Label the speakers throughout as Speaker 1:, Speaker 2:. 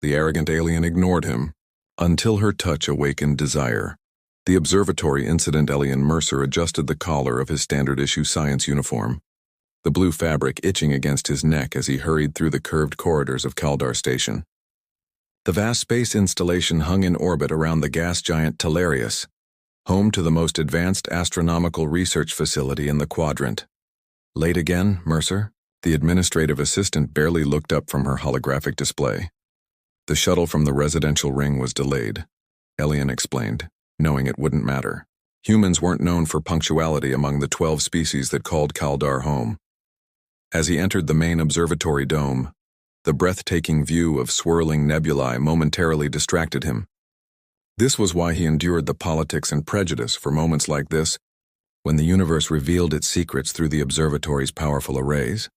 Speaker 1: The arrogant alien ignored him, until her touch awakened desire. The observatory incident alien Mercer adjusted the collar of his standard-issue science uniform, the blue fabric itching against his neck as he hurried through the curved corridors of Kaldar Station. The vast space installation hung in orbit around the gas giant Talarius, home to the most advanced astronomical research facility in the quadrant. Late again, Mercer? The administrative assistant barely looked up from her holographic display. The shuttle from the residential ring was delayed, Elian explained, knowing it wouldn't matter. Humans weren't known for punctuality among the 12 species that called Kaldar home. As he entered the main observatory dome, the breathtaking view of swirling nebulae momentarily distracted him. This was why he endured the politics and prejudice for moments like this, when the universe revealed its secrets through the observatory's powerful arrays.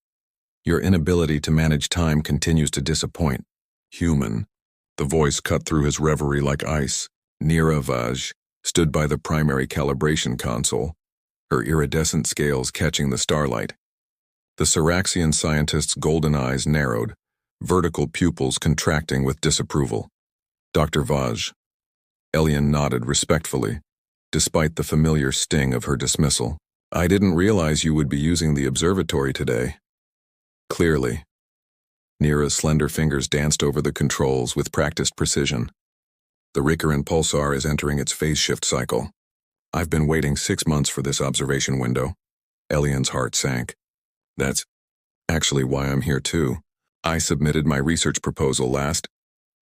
Speaker 1: Your inability to manage time continues to disappoint. Human. The voice cut through his reverie like ice. Nira Vaj stood by the primary calibration console, her iridescent scales catching the starlight. The Syraxian scientist's golden eyes narrowed, vertical pupils contracting with disapproval. Dr. Vaj. Elian nodded respectfully, despite the familiar sting of her dismissal. I didn't realize you would be using the observatory today. Clearly. Nira's slender fingers danced over the controls with practiced precision. The Rikaran pulsar is entering its phase shift cycle. I've been waiting 6 months for this observation window. Elian's heart sank. That's actually why I'm here too. I submitted my research proposal last.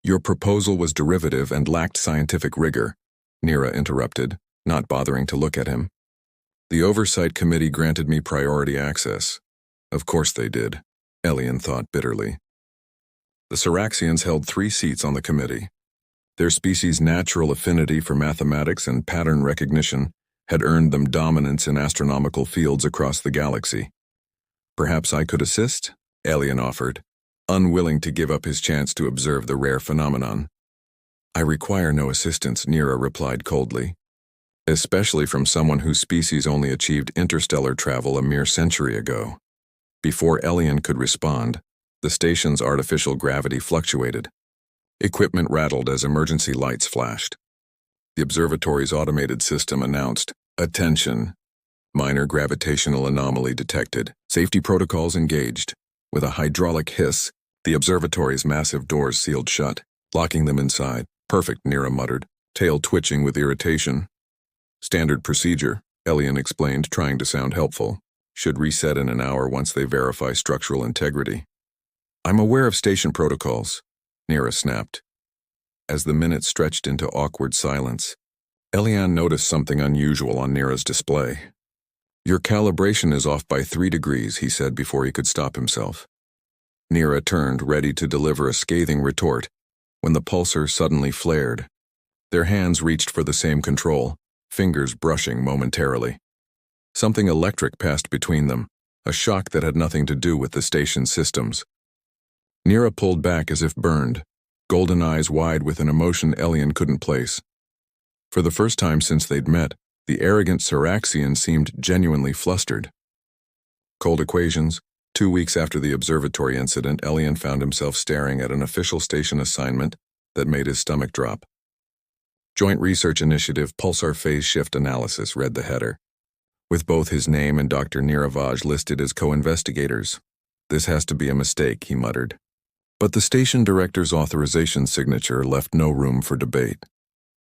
Speaker 1: Your proposal was derivative and lacked scientific rigor, Nira interrupted, not bothering to look at him. The oversight committee granted me priority access. Of course they did, Elian thought bitterly. The Syraxians held 3 seats on the committee. Their species' natural affinity for mathematics and pattern recognition had earned them dominance in astronomical fields across the galaxy. Perhaps I could assist? Elian offered, unwilling to give up his chance to observe the rare phenomenon. I require no assistance, Nira replied coldly, especially from someone whose species only achieved interstellar travel a mere century ago. Before Elian could respond, the station's artificial gravity fluctuated. Equipment rattled as emergency lights flashed. The observatory's automated system announced, "Attention. Minor gravitational anomaly detected. Safety protocols engaged." With a hydraulic hiss, the observatory's massive doors sealed shut, locking them inside. Perfect, Nira muttered, tail twitching with irritation. Standard procedure, Elian explained, trying to sound helpful. Should reset in an hour once they verify structural integrity. I'm aware of station protocols, Nira snapped. As the minutes stretched into awkward silence, Elian noticed something unusual on Nira's display. Your calibration is off by 3 degrees, he said before he could stop himself. Nira turned, ready to deliver a scathing retort, when the pulsar suddenly flared. Their hands reached for the same control, fingers brushing momentarily. Something electric passed between them, a shock that had nothing to do with the station's systems. Nira pulled back as if burned, golden eyes wide with an emotion Elian couldn't place. For the first time since they'd met, the arrogant Syraxian seemed genuinely flustered. Cold equations. 2 weeks after the observatory incident, Elian found himself staring at an official station assignment that made his stomach drop. Joint Research Initiative Pulsar Phase Shift Analysis, read the header, with both his name and Dr. Nira Vaj listed as co-investigators. This has to be a mistake, he muttered. But the station director's authorization signature left no room for debate.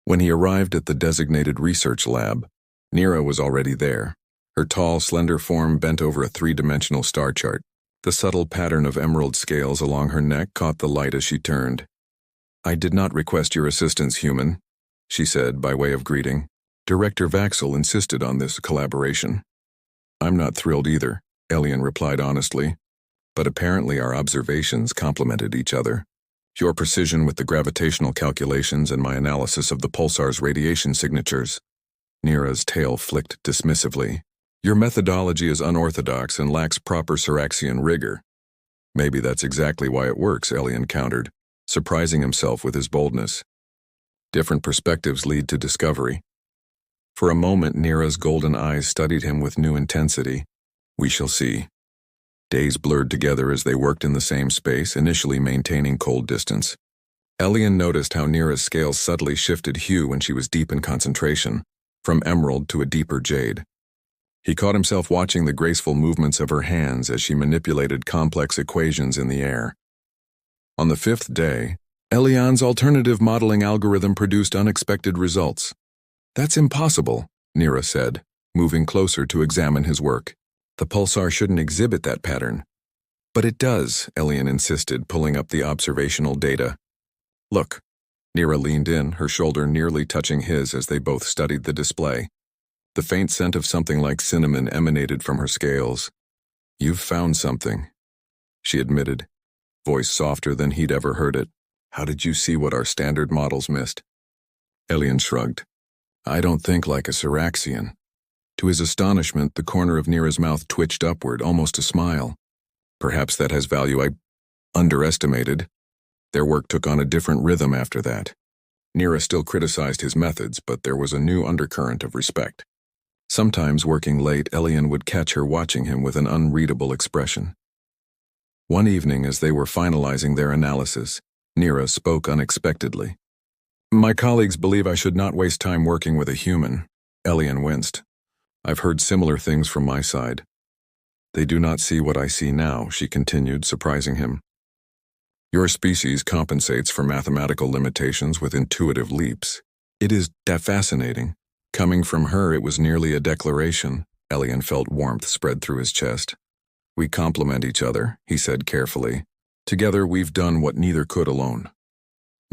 Speaker 1: When he arrived at the designated research lab, Nira was already there, her tall, slender form bent over a 3-dimensional star chart. The subtle pattern of emerald scales along her neck caught the light as she turned. I did not request your assistance, human, she said by way of greeting. Director Vaxel insisted on this collaboration. I'm not thrilled either, Elian replied honestly, but apparently our observations complemented each other. Your precision with the gravitational calculations and my analysis of the pulsar's radiation signatures. Nira's tail flicked dismissively. Your methodology is unorthodox and lacks proper Syraxian rigor. Maybe that's exactly why it works, Elian countered, surprising himself with his boldness. Different perspectives lead to discovery. For a moment, Nira's golden eyes studied him with new intensity. We shall see. Days blurred together as they worked in the same space, initially maintaining cold distance. Elian noticed how Nira's scales subtly shifted hue when she was deep in concentration, from emerald to a deeper jade. He caught himself watching the graceful movements of her hands as she manipulated complex equations in the air. On the 5th day, Elian's alternative modeling algorithm produced unexpected results. "That's impossible," Nira said, moving closer to examine his work. "The pulsar shouldn't exhibit that pattern." "But it does," Elian insisted, pulling up the observational data. "Look." Nira leaned in, her shoulder nearly touching his as they both studied the display. The faint scent of something like cinnamon emanated from her scales. "You've found something," she admitted, voice softer than he'd ever heard it. "How did you see what our standard models missed?" Elian shrugged. "I don't think like a Syraxian." To his astonishment, the corner of Nira's mouth twitched upward, almost a smile. "Perhaps that has value I underestimated." Their work took on a different rhythm after that. Nira still criticized his methods, but there was a new undercurrent of respect. Sometimes, working late, Elian would catch her watching him with an unreadable expression. One evening, as they were finalizing their analysis, Nira spoke unexpectedly. "My colleagues believe I should not waste time working with a human." Elian winced. "I've heard similar things from my side." "They do not see what I see now," she continued, surprising him. "Your species compensates for mathematical limitations with intuitive leaps. It is that fascinating." Coming from her, it was nearly a declaration. Elian felt warmth spread through his chest. "We complement each other," he said carefully. "Together we've done what neither could alone."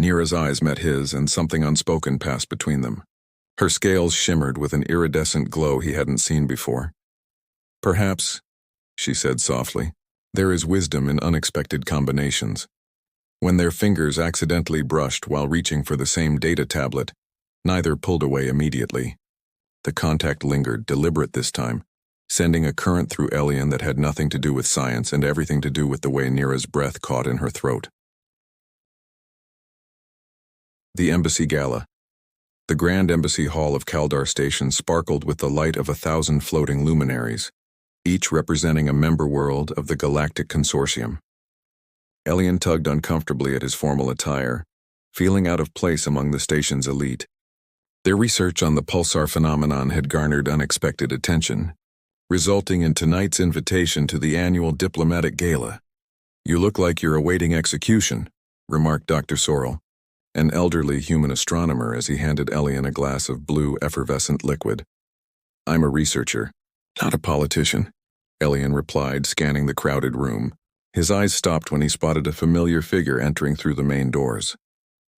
Speaker 1: Nira's eyes met his, and something unspoken passed between them. Her scales shimmered with an iridescent glow he hadn't seen before. "Perhaps," she said softly, "there is wisdom in unexpected combinations." When their fingers accidentally brushed while reaching for the same data tablet, neither pulled away immediately. The contact lingered, deliberate this time, sending a current through Elian that had nothing to do with science and everything to do with the way Nira's breath caught in her throat. The Embassy Gala. The Grand Embassy Hall of Kaldar Station sparkled with the light of 1,000 floating luminaries, each representing a member world of the Galactic Consortium. Elian tugged uncomfortably at his formal attire, feeling out of place among the station's elite. Their research on the pulsar phenomenon had garnered unexpected attention, resulting in tonight's invitation to the annual diplomatic gala. "You look like you're awaiting execution," remarked Dr. Sorrell, an elderly human astronomer, as he handed Elian a glass of blue effervescent liquid. "I'm a researcher, not a politician," Elian replied, scanning the crowded room. His eyes stopped when he spotted a familiar figure entering through the main doors.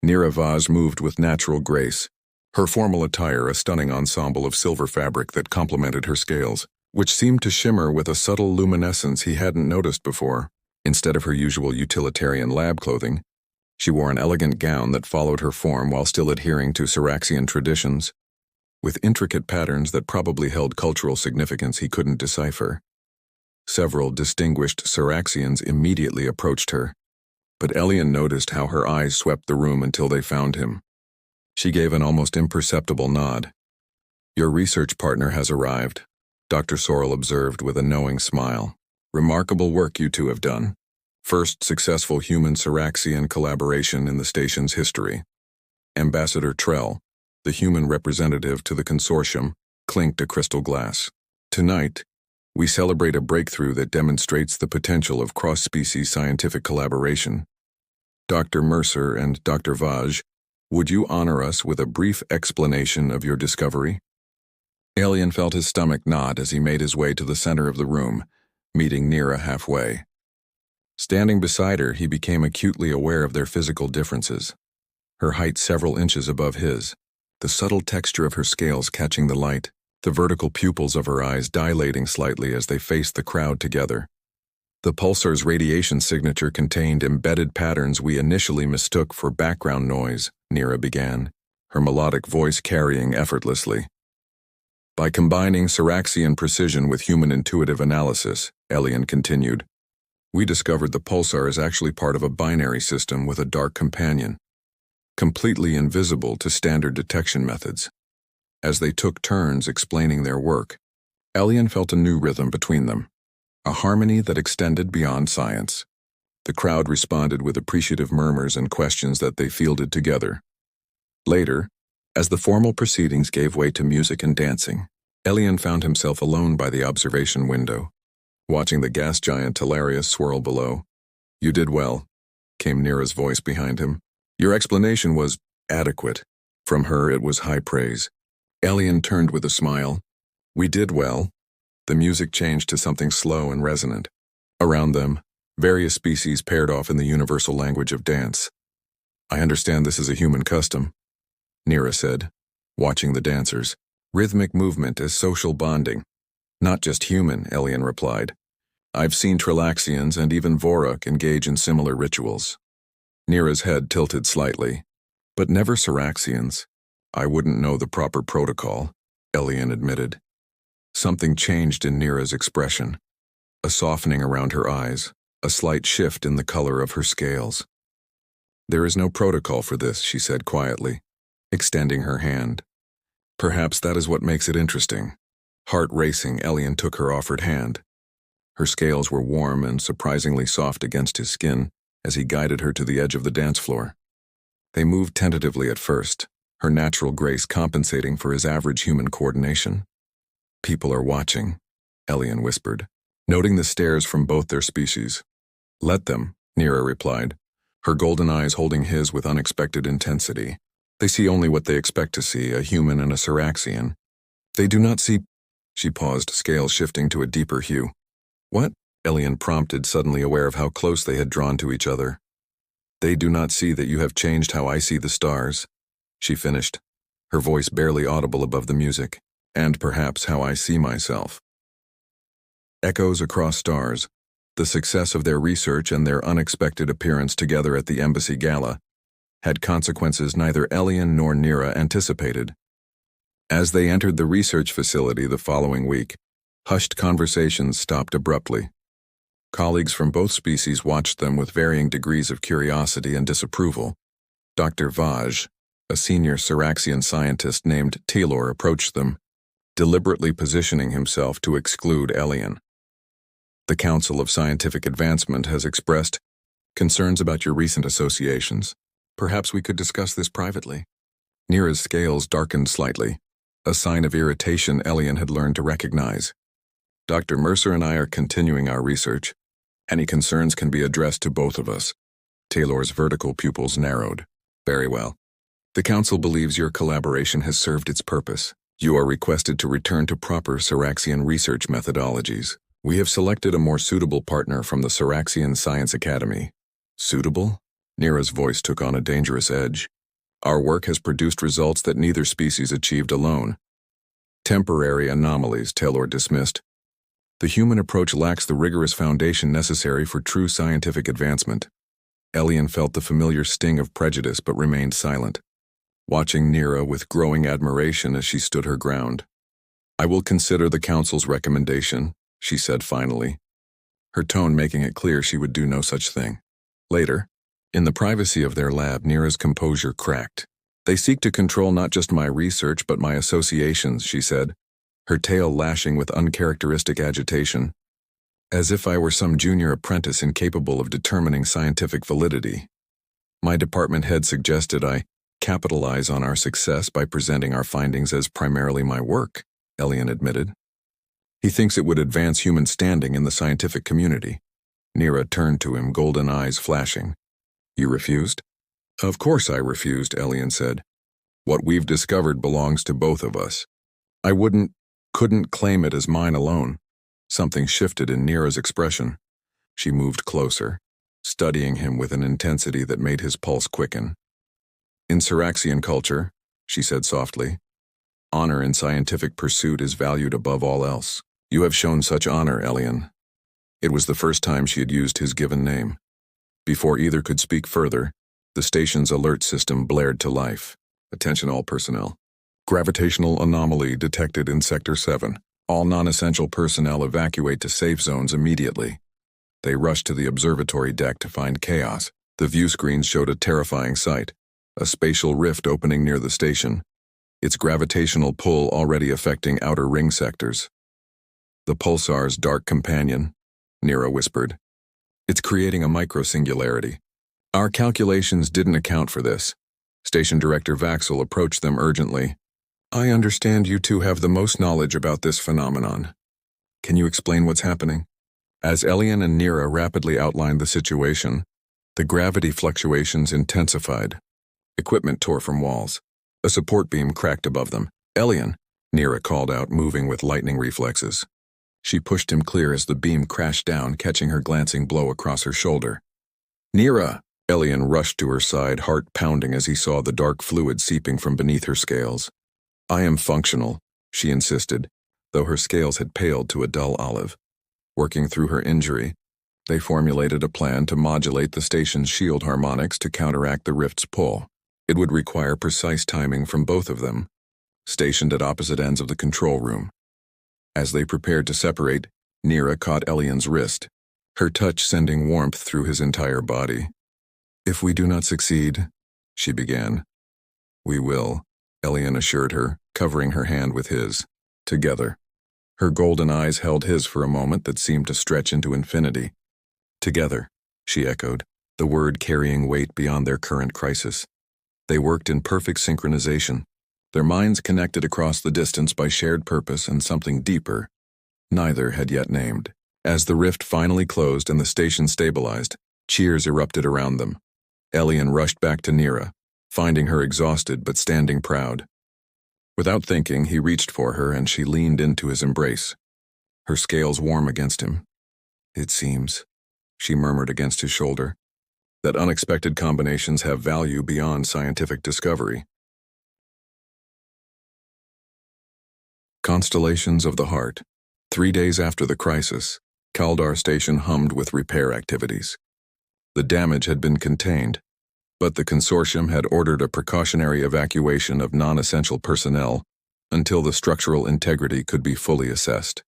Speaker 1: Nira Vaz moved with natural grace, her formal attire a stunning ensemble of silver fabric that complemented her scales, which seemed to shimmer with a subtle luminescence he hadn't noticed before. Instead of her usual utilitarian lab clothing, she wore an elegant gown that followed her form while still adhering to Syraxian traditions, with intricate patterns that probably held cultural significance he couldn't decipher. Several distinguished Syraxians immediately approached her, but Elian noticed how her eyes swept the room until they found him. She gave an almost imperceptible nod. "Your research partner has arrived," Dr. Sorrell observed with a knowing smile. "Remarkable work you two have done. First successful human-Syraxian collaboration in the station's history." Ambassador Trell, the human representative to the consortium, clinked a crystal glass. "Tonight, we celebrate a breakthrough that demonstrates the potential of cross-species scientific collaboration. Dr. Mercer and Dr. Vaj, would you honor us with a brief explanation of your discovery?" Elian felt his stomach nod as he made his way to the center of the room, meeting Nira halfway. Standing beside her, he became acutely aware of their physical differences. Her height several inches above his, the subtle texture of her scales catching the light, the vertical pupils of her eyes dilating slightly as they faced the crowd together. The pulsar's radiation signature contained embedded patterns we initially mistook for background noise, Nira began, her melodic voice carrying effortlessly. "By combining Syraxian precision with human intuitive analysis," Elian continued, "we discovered the pulsar is actually part of a binary system with a dark companion, completely invisible to standard detection methods." As they took turns explaining their work, Elian felt a new rhythm between them, a harmony that extended beyond science. The crowd responded with appreciative murmurs and questions that they fielded together. Later, as the formal proceedings gave way to music and dancing, Elian found himself alone by the observation window, watching the gas giant Talarius swirl below. "You did well," came Nira's voice behind him. "Your explanation was adequate." From her it was high praise. Elian turned with a smile. "We did well." The music changed to something slow and resonant. Around them, various species paired off in the universal language of dance. "I understand this is a human custom," Nira said, watching the dancers. "Rhythmic movement is social bonding." "Not just human," Elian replied. "I've seen Trilaxians and even Vorok engage in similar rituals." Nira's head tilted slightly. "But never Syraxians." "I wouldn't know the proper protocol," Elian admitted. Something changed in Nira's expression. A softening around her eyes, a slight shift in the color of her scales. "There is no protocol for this," she said quietly, extending her hand. "Perhaps that is what makes it interesting." Heart racing, Elian took her offered hand. Her scales were warm and surprisingly soft against his skin as he guided her to the edge of the dance floor. They moved tentatively at first, her natural grace compensating for his average human coordination. "People are watching," Elian whispered, noting the stares from both their species. "Let them," Nira replied, her golden eyes holding his with unexpected intensity. "They see only what they expect to see, a human and a Syraxian. They do not see—" She paused, scales shifting to a deeper hue. "What?" Elian prompted, suddenly aware of how close they had drawn to each other. "They do not see that you have changed how I see the stars," she finished, her voice barely audible above the music, "and perhaps how I see myself." Echoes across stars, the success of their research and their unexpected appearance together at the embassy gala, had consequences neither Elian nor Nira anticipated. As they entered the research facility the following week, hushed conversations stopped abruptly. Colleagues from both species watched them with varying degrees of curiosity and disapproval. Dr. Vaj, a senior Syraxian scientist named Taylor, approached them, deliberately positioning himself to exclude Elian. "The Council of Scientific Advancement has expressed concerns about your recent associations. Perhaps we could discuss this privately." Nira's scales darkened slightly, a sign of irritation Elian had learned to recognize. "Dr. Mercer and I are continuing our research. Any concerns can be addressed to both of us." Taylor's vertical pupils narrowed. "Very well. The Council believes your collaboration has served its purpose. You are requested to return to proper Syraxian research methodologies. We have selected a more suitable partner from the Syraxian Science Academy." "Suitable?" Nira's voice took on a dangerous edge. "Our work has produced results that neither species achieved alone." "Temporary anomalies," Taylor dismissed. "The human approach lacks the rigorous foundation necessary for true scientific advancement." Elian felt the familiar sting of prejudice but remained silent, watching Nira with growing admiration as she stood her ground. "I will consider the Council's recommendation," she said finally, her tone making it clear she would do no such thing. Later, in the privacy of their lab, Nira's composure cracked. "They seek to control not just my research but my associations," she said, her tail lashing with uncharacteristic agitation. "As if I were some junior apprentice incapable of determining scientific validity. My department head suggested I capitalize on our success by presenting our findings as primarily my work," Elian admitted. "He thinks it would advance human standing in the scientific community." Nira turned to him, golden eyes flashing. "You refused?" "Of course I refused," Elian said. "What we've discovered belongs to both of us. I couldn't claim it as mine alone." Something shifted in Nira's expression. She moved closer, studying him with an intensity that made his pulse quicken. "In Syraxian culture," she said softly, "honor in scientific pursuit is valued above all else. You have shown such honor, Elian." It was the first time she had used his given name. Before either could speak further, the station's alert system blared to life. "Attention all personnel. Gravitational anomaly detected in Sector 7. All non-essential personnel evacuate to safe zones immediately." They rushed to the observatory deck to find chaos. The view screens showed a terrifying sight, a spatial rift opening near the station, its gravitational pull already affecting outer ring sectors. "The pulsar's dark companion," Nira whispered. It's creating a micro-singularity. Our calculations didn't account for this. Station Director Vaxel approached them urgently. I understand you two have the most knowledge about this phenomenon. Can you explain what's happening? As Elian and Nira rapidly outlined the situation, the gravity fluctuations intensified. Equipment tore from walls. A support beam cracked above them. Elian, Nira called out, moving with lightning reflexes. She pushed him clear as the beam crashed down, catching her glancing blow across her shoulder. Nira! Elian rushed to her side, heart pounding as he saw the dark fluid seeping from beneath her scales. I am functional, she insisted, though her scales had paled to a dull olive. Working through her injury, they formulated a plan to modulate the station's shield harmonics to counteract the rift's pull. It would require precise timing from both of them, stationed at opposite ends of the control room. As they prepared to separate, Nira caught Elian's wrist, her touch sending warmth through his entire body. If we do not succeed, she began. We will, Elian assured her, covering her hand with his. Together. Her golden eyes held his for a moment that seemed to stretch into infinity. Together, she echoed, the word carrying weight beyond their current crisis. They worked in perfect synchronization, their minds connected across the distance by shared purpose and something deeper, neither had yet named. As the rift finally closed and the station stabilized, cheers erupted around them. Elian rushed back to Nira, finding her exhausted but standing proud. Without thinking, he reached for her and she leaned into his embrace, her scales warm against him. It seems, she murmured against his shoulder, that unexpected combinations have value beyond scientific discovery. Constellations of the Heart. 3 days after the crisis, Kaldar Station hummed with repair activities. The damage had been contained, but the consortium had ordered a precautionary evacuation of non-essential personnel until the structural integrity could be fully assessed.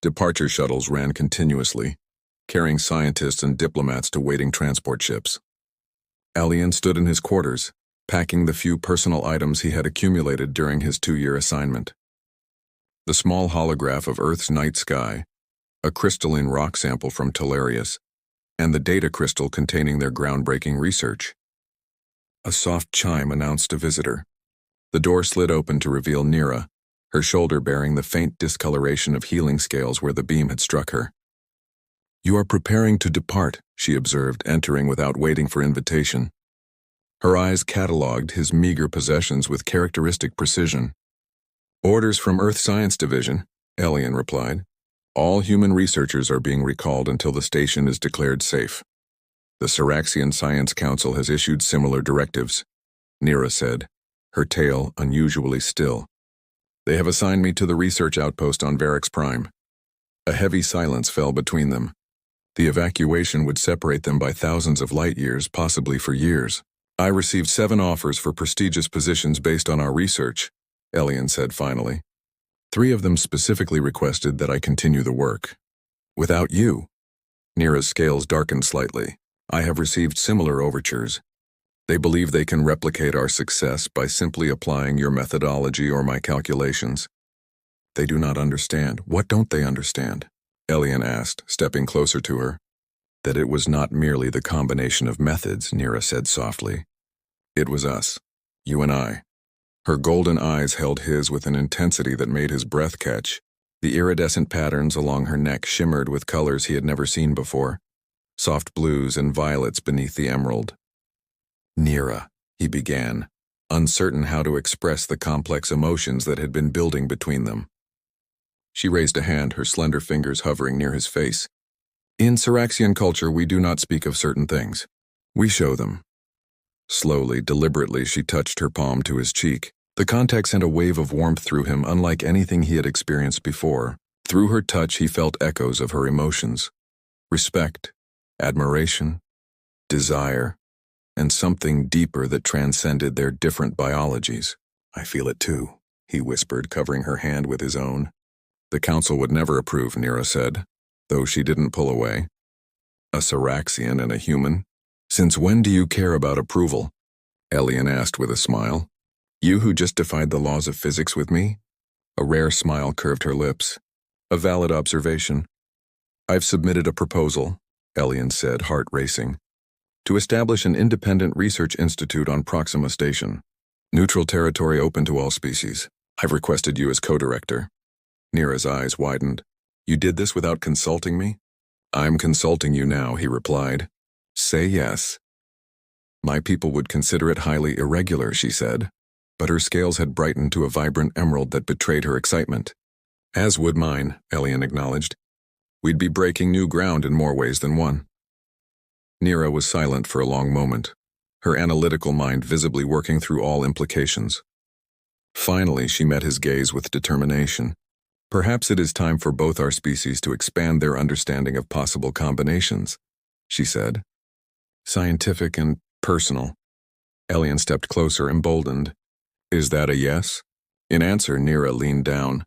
Speaker 1: Departure shuttles ran continuously, carrying scientists and diplomats to waiting transport ships. Elian stood in his quarters, packing the few personal items he had accumulated during his 2-year assignment. The small holograph of Earth's night sky, a crystalline rock sample from Telarius, and the data crystal containing their groundbreaking research. A soft chime announced a visitor. The door slid open to reveal Nira, her shoulder bearing the faint discoloration of healing scales where the beam had struck her. You are preparing to depart, she observed, entering without waiting for invitation. Her eyes catalogued his meager possessions with characteristic precision. Orders from Earth Science Division, Elian replied. All human researchers are being recalled until the station is declared safe. The Siraxian Science Council has issued similar directives, Nira said, her tale unusually still. They have assigned me to the research outpost on Varix Prime. A heavy silence fell between them. The evacuation would separate them by thousands of light years, possibly for years. I received 7 offers for prestigious positions based on our research, Elian said finally. 3 of them specifically requested that I continue the work. Without you. Nira's scales darkened slightly. I have received similar overtures. They believe they can replicate our success by simply applying your methodology or my calculations. They do not understand. What don't they understand? Elian asked, stepping closer to her. That it was not merely the combination of methods, Nira said softly. It was us, you and I. Her golden eyes held his with an intensity that made his breath catch. The iridescent patterns along her neck shimmered with colors he had never seen before, soft blues and violets beneath the emerald. Nira, he began, uncertain how to express the complex emotions that had been building between them. She raised a hand, her slender fingers hovering near his face. In Siraxian culture, we do not speak of certain things. We show them. Slowly, deliberately, she touched her palm to his cheek. The contact sent a wave of warmth through him, unlike anything he had experienced before. Through her touch, he felt echoes of her emotions. Respect, admiration, desire, and something deeper that transcended their different biologies. I feel it too, he whispered, covering her hand with his own. The council would never approve, Nira said, though she didn't pull away. A Siraxian and a human? Since when do you care about approval? Elian asked with a smile. You who just defied the laws of physics with me? A rare smile curved her lips. A valid observation. I've submitted a proposal, Elian said, heart racing. To establish an independent research institute on Proxima Station. Neutral territory open to all species. I've requested you as co-director. Nira's eyes widened. You did this without consulting me? I'm consulting you now, he replied. Say yes. My people would consider it highly irregular, she said. But her scales had brightened to a vibrant emerald that betrayed her excitement. As would mine, Elian acknowledged. We'd be breaking new ground in more ways than one. Nira was silent for a long moment, her analytical mind visibly working through all implications. Finally, she met his gaze with determination. Perhaps it is time for both our species to expand their understanding of possible combinations, she said. Scientific and personal. Elian stepped closer, emboldened. Is that a yes? In answer, Nira leaned down,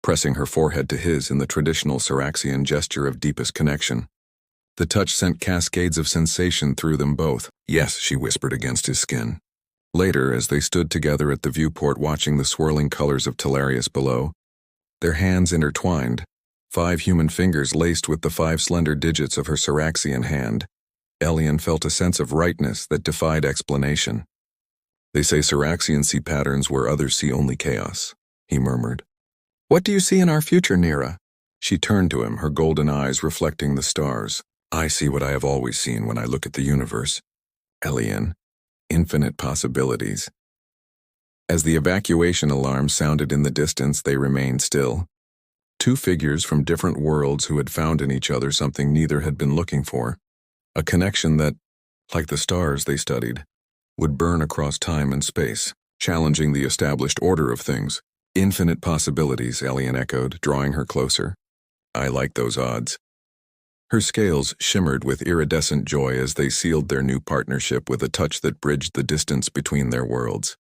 Speaker 1: pressing her forehead to his in the traditional Syraxian gesture of deepest connection. The touch sent cascades of sensation through them both. Yes, she whispered against his skin. Later, as they stood together at the viewport watching the swirling colors of Telarius below, their hands intertwined, 5 human fingers laced with the 5 slender digits of her Syraxian hand, Elian felt a sense of rightness that defied explanation. They say Syraxians see patterns where others see only chaos, he murmured. What do you see in our future, Nira? She turned to him, her golden eyes reflecting the stars. I see what I have always seen when I look at the universe. Elian, infinite possibilities. As the evacuation alarm sounded in the distance, they remained still. 2 figures from different worlds who had found in each other something neither had been looking for. A connection that, like the stars they studied, would burn across time and space, challenging the established order of things. Infinite possibilities, Elian echoed, drawing her closer. I like those odds. Her scales shimmered with iridescent joy as they sealed their new partnership with a touch that bridged the distance between their worlds.